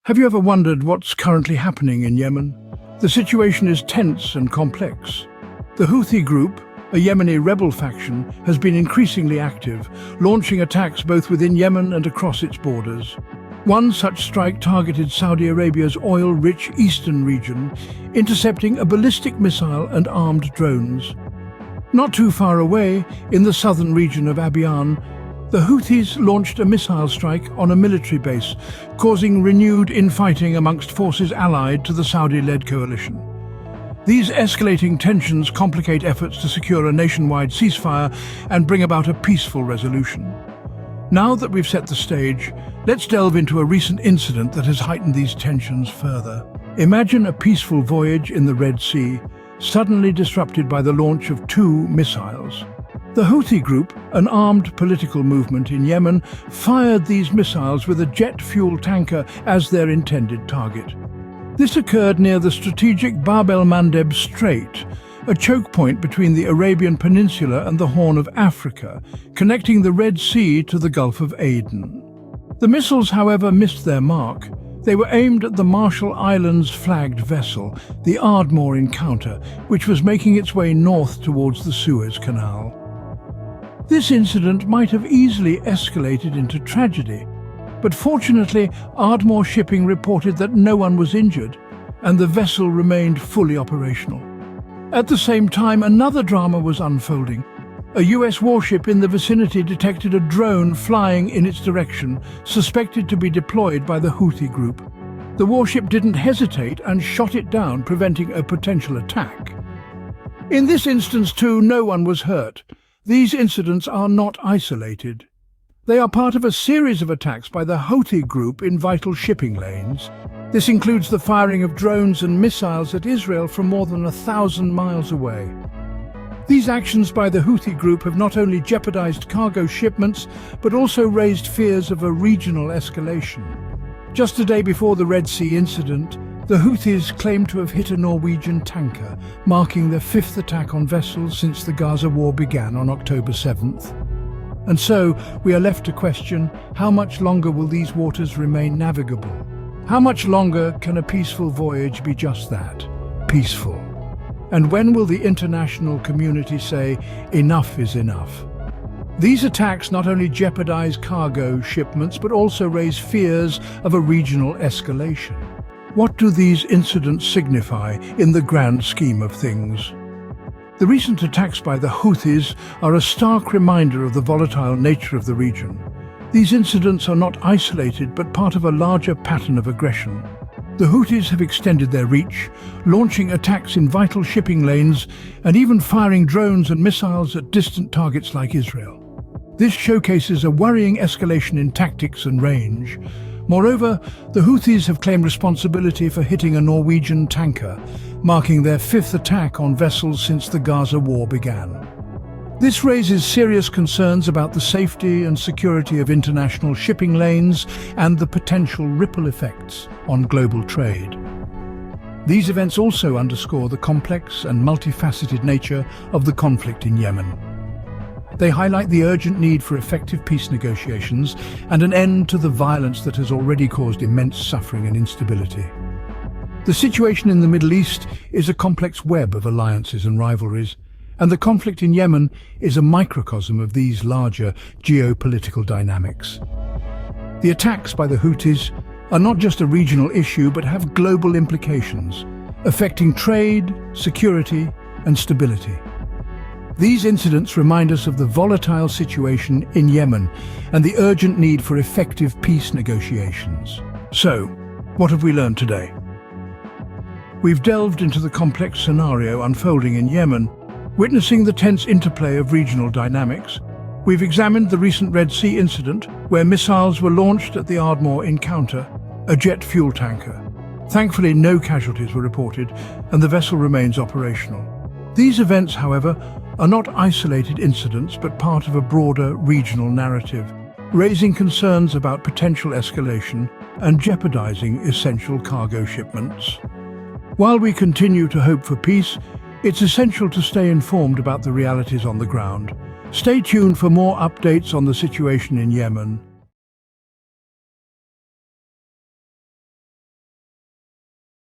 Have you ever wondered what's currently happening in Yemen? The situation is tense and complex. The Houthi group, a Yemeni rebel faction, has been increasingly active, launching attacks both within Yemen and across its borders. One such strike targeted Saudi Arabia's oil-rich eastern region, intercepting a ballistic missile and armed drones. Not too far away, in the southern region of Abyan, the Houthis launched a missile strike on a military base, causing renewed infighting amongst forces allied to the Saudi-led coalition. These escalating tensions complicate efforts to secure a nationwide ceasefire and bring about a peaceful resolution. Now that we've set the stage, let's delve into a recent incident that has heightened these tensions further. Imagine a peaceful voyage in the Red Sea, suddenly disrupted by the launch of two missiles. The Houthi group, an armed political movement in Yemen, fired these missiles with a jet fuel tanker as their intended target. This occurred near the strategic Bab el-Mandeb Strait, a choke point between the Arabian Peninsula and the Horn of Africa, connecting the Red Sea to the Gulf of Aden. The missiles, however, missed their mark. They were aimed at the Marshall Islands flagged vessel, the Ardmore Encounter, which was making its way north towards the Suez Canal. This incident might have easily escalated into tragedy, but fortunately Ardmore Shipping reported that no one was injured and the vessel remained fully operational. At the same time, another drama was unfolding. A US warship in the vicinity detected a drone flying in its direction, suspected to be deployed by the Houthi group. The warship didn't hesitate and shot it down, preventing a potential attack. In this instance too, no one was hurt. These incidents are not isolated. They are part of a series of attacks by the Houthi group in vital shipping lanes. This includes the firing of drones and missiles at Israel from more than 1,000 miles away. These actions by the Houthi group have not only jeopardized cargo shipments, but also raised fears of a regional escalation. Just a day before the Red Sea incident, the Houthis claimed to have hit a Norwegian tanker, marking their fifth attack on vessels since the Gaza war began on October 7th. And so, we are left to question, how much longer will these waters remain navigable? How much longer can a peaceful voyage be just that, peaceful? And when will the international community say, enough is enough? These attacks not only jeopardize cargo shipments, but also raise fears of a regional escalation. What do these incidents signify in the grand scheme of things? The recent attacks by the Houthis are a stark reminder of the volatile nature of the region. These incidents are not isolated, but part of a larger pattern of aggression. The Houthis have extended their reach, launching attacks in vital shipping lanes and even firing drones and missiles at distant targets like Israel. This showcases a worrying escalation in tactics and range. Moreover, the Houthis have claimed responsibility for hitting a Norwegian tanker, marking their fifth attack on vessels since the Gaza war began. This raises serious concerns about the safety and security of international shipping lanes and the potential ripple effects on global trade. These events also underscore the complex and multifaceted nature of the conflict in Yemen. They highlight the urgent need for effective peace negotiations and an end to the violence that has already caused immense suffering and instability. The situation in the Middle East is a complex web of alliances and rivalries, and the conflict in Yemen is a microcosm of these larger geopolitical dynamics. The attacks by the Houthis are not just a regional issue, but have global implications, affecting trade, security, and stability. These incidents remind us of the volatile situation in Yemen and the urgent need for effective peace negotiations. So, what have we learned today? We've delved into the complex scenario unfolding in Yemen, witnessing the tense interplay of regional dynamics. We've examined the recent Red Sea incident, where missiles were launched at the Ardmore Encounter, a jet fuel tanker. Thankfully, no casualties were reported, and the vessel remains operational. These events, however, are not isolated incidents, but part of a broader regional narrative, raising concerns about potential escalation and jeopardizing essential cargo shipments. While we continue to hope for peace, it's essential to stay informed about the realities on the ground. Stay tuned for more updates on the situation in Yemen.